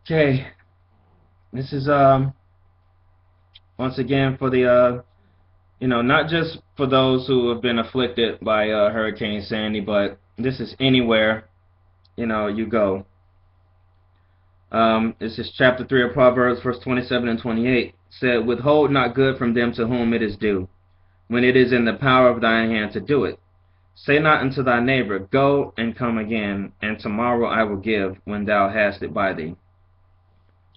Okay, this is once again for the not just for those who have been afflicted by Hurricane Sandy, but this is anywhere you go. This is chapter 3 of Proverbs, verse 27 and 28. Said, "Withhold not good from them to whom it is due, when it is in the power of thine hand to do it. Say not unto thy neighbor, Go and come again, and tomorrow I will give, when thou hast it by thee."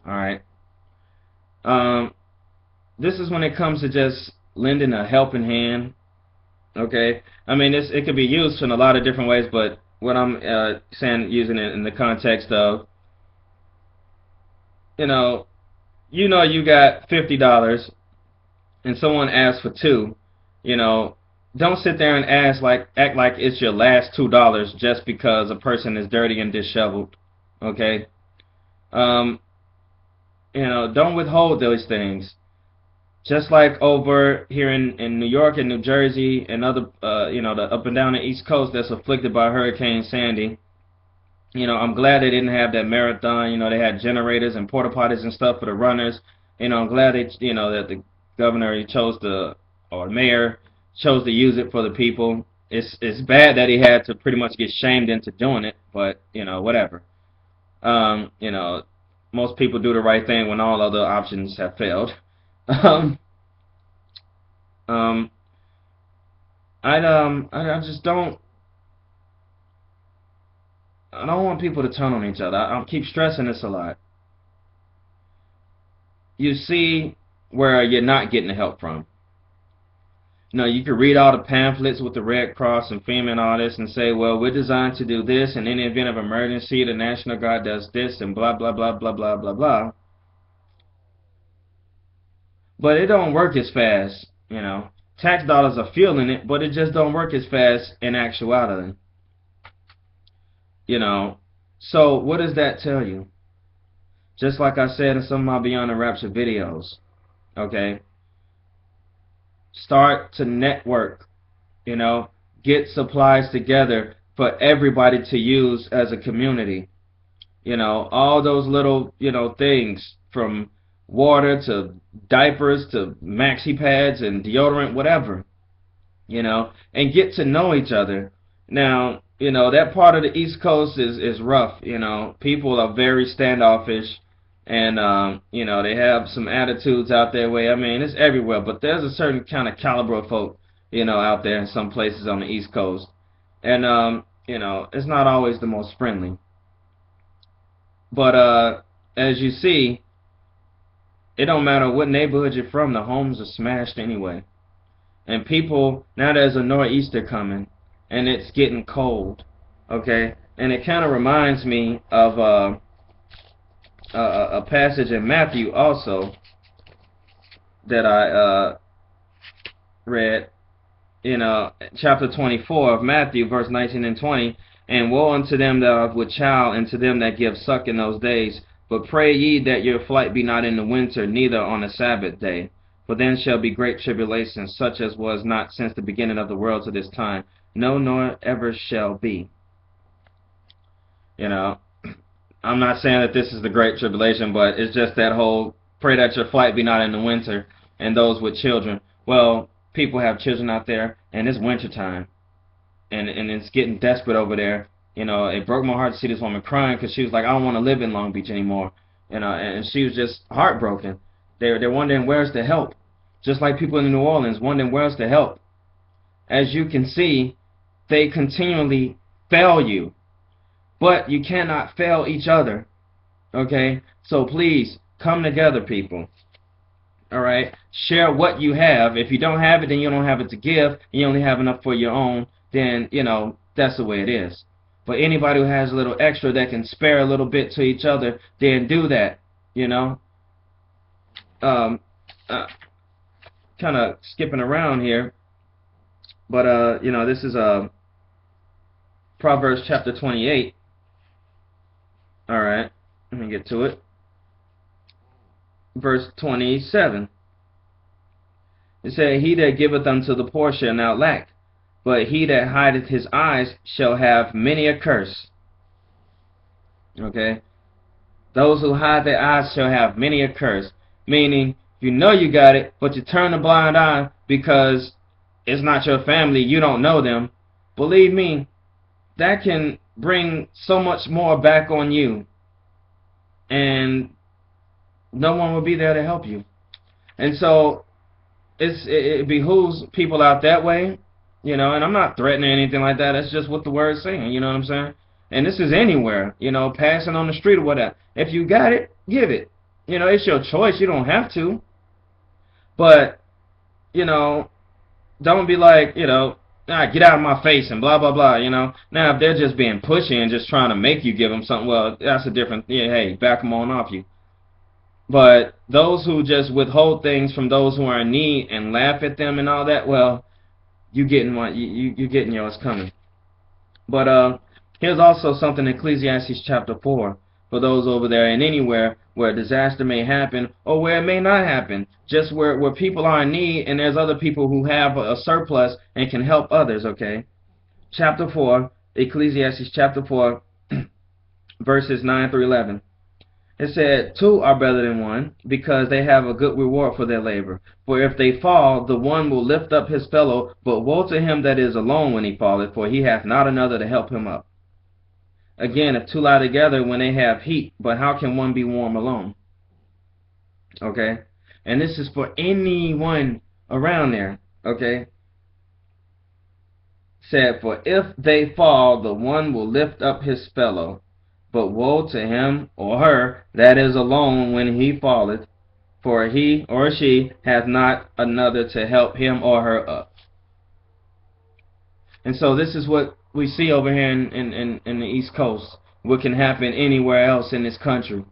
All right. Um, this is when it comes to just lending a helping hand. Okay, I mean it could be used in a lot of different ways, but what I'm saying, using it in the context of, you know, you got $50 and someone asks for two, you know, don't sit there and act like it's your last $2 just because a person is dirty and disheveled. Okay, um, don't withhold those things. Just like over here in New York and New Jersey and other, the up and down the East Coast that's afflicted by Hurricane Sandy. I'm glad they didn't have that marathon. They had generators and porta potties and stuff for the runners. I'm glad that the governor chose to, or mayor chose to use it for the people. It's bad that he had to pretty much get shamed into doing it, but whatever. Um, you know, Most people do the right thing when all other options have failed. Um, um, I just don't want people to turn on each other. I'll keep stressing this a lot. You see where you're not getting the help from. You can read all the pamphlets with the Red Cross and FEMA and all this and say, well, we're designed to do this, and in the event of emergency, the National Guard does this, and blah, blah, blah, blah, blah, blah, blah. But it don't work as fast. Tax dollars are fueling it, but it just don't work as fast in actuality. You know. So what does that tell you? Just like I said in some of my Beyond the Rapture videos, okay? Start to network, get supplies together for everybody to use as a community. All those little, things from water to diapers to maxi pads and deodorant, whatever, and get to know each other. Now, that part of the East Coast is rough. People are very standoffish, and they have some attitudes out there. Way, I mean, it's everywhere, but there's a certain kind of caliber of folk, out there in some places on the East Coast, and it's not always the most friendly. But as you see, it don't matter what neighborhood you're from, the homes are smashed anyway. And people, now there's a nor'easter coming, and it's getting cold, okay? And it kind of reminds me of a passage in Matthew also that I read in chapter 24 of Matthew, verse 19 and 20. And woe unto them that are with child, and to them that give suck in those days. But pray ye that your flight be not in the winter, neither on the Sabbath day. For then shall be great tribulation, such as was not since the beginning of the world to this time, no, nor ever shall be. I'm not saying that this is the great tribulation, but it's just that whole pray that your flight be not in the winter, and those with children. Well, people have children out there, and it's winter time, and it's getting desperate over there. It broke my heart to see this woman crying because she was like, I don't want to live in Long Beach anymore. And she was just heartbroken. They're wondering where's the help. Just like people in New Orleans wondering where's the help. As you can see, they continually fail you. But you cannot fail each other. Okay? So please, come together, people. Alright? Share what you have. If you don't have it, then you don't have it to give. You only have enough for your own. Then, that's the way it is. But anybody who has a little extra that can spare a little bit to each other, then do that. Um, kind of skipping around here. But, this is Proverbs chapter 28. Alright, let me get to it. Verse 27. It said, He that giveth unto the poor shall not lack, but he that hideth his eyes shall have many a curse. Okay? Those who hide their eyes shall have many a curse. Meaning, you know you got it, but you turn a blind eye because it's not your family, you don't know them. Believe me, that can bring so much more back on you, and no one will be there to help you. And so it behooves people out that way, and I'm not threatening anything like that. That's just what the word's saying, you know what I'm saying? And this is anywhere, passing on the street or whatever. If you got it, give it. It's your choice. You don't have to. But, don't be like, get out of my face and blah, blah, blah, Now, if they're just being pushy and just trying to make you give them something, well, that's a different, hey, back them on off you. But those who just withhold things from those who are in need and laugh at them and all that, well, you getting yours coming. But here's also something in Ecclesiastes chapter 4 for those over there and anywhere where a disaster may happen or where it may not happen, just where people are in need and there's other people who have a surplus and can help others, okay? Chapter 4, Ecclesiastes chapter 4, verses 9 through 11. It said, two are better than one, because they have a good reward for their labor. For if they fall, the one will lift up his fellow, but woe to him that is alone when he falleth, for he hath not another to help him up. Again, if two lie together when they have heat, but how can one be warm alone? Okay? And this is for anyone around there, okay? Said, for if they fall, the one will lift up his fellow. But woe to him or her that is alone when he falleth, for he or she hath not another to help him or her up. And so this is what we see over here in the East Coast. What can happen anywhere else in this country.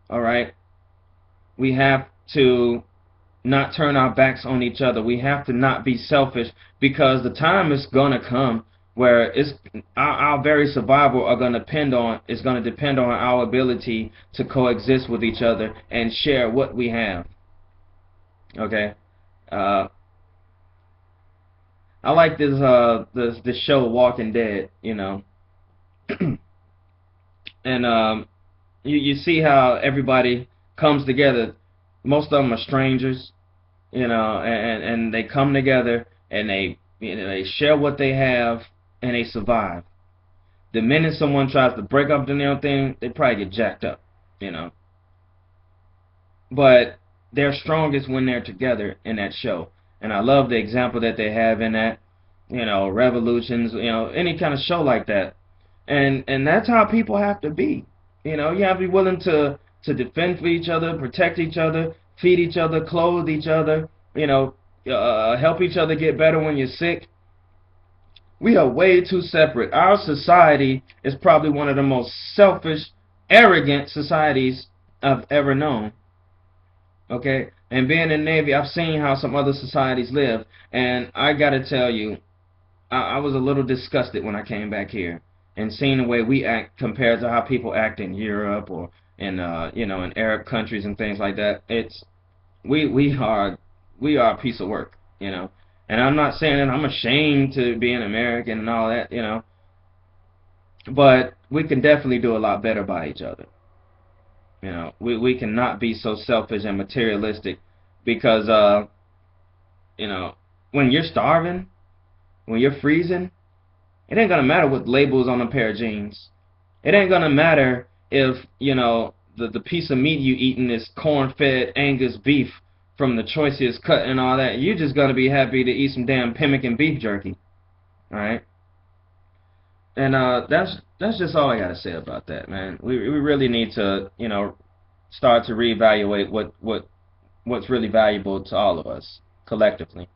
Alright? We have to not turn our backs on each other. We have to not be selfish, because the time is going to come where it's our very survival is going to depend on our ability to coexist with each other and share what we have. Okay, I like this show Walking Dead, and you see how everybody comes together. Most of them are strangers, and they come together and they share what they have. And they survive. The minute someone tries to break up the damn thing, they probably get jacked up, But they're strongest when they're together in that show. And I love the example that they have in that, revolutions, any kind of show like that. And that's how people have to be. You have to be willing to defend for each other, protect each other, feed each other, clothe each other, help each other get better when you're sick. We are way too separate. Our society is probably one of the most selfish, arrogant societies I've ever known. Okay? And being in the Navy, I've seen how some other societies live. And I gotta tell you, I was a little disgusted when I came back here and seeing the way we act compared to how people act in Europe or in in Arab countries and things like that. We are a piece of work, And I'm not saying that I'm ashamed to be an American and all that, But we can definitely do a lot better by each other. We cannot be so selfish and materialistic because, when you're starving, when you're freezing, it ain't going to matter what label's on a pair of jeans. It ain't going to matter if, the piece of meat you eating is corn-fed Angus beef from the choicest cut and all that. You're just going to be happy to eat some damn pemmican beef jerky. Alright? And that's just all I got to say about that, man. We really need to, start to reevaluate what's really valuable to all of us collectively.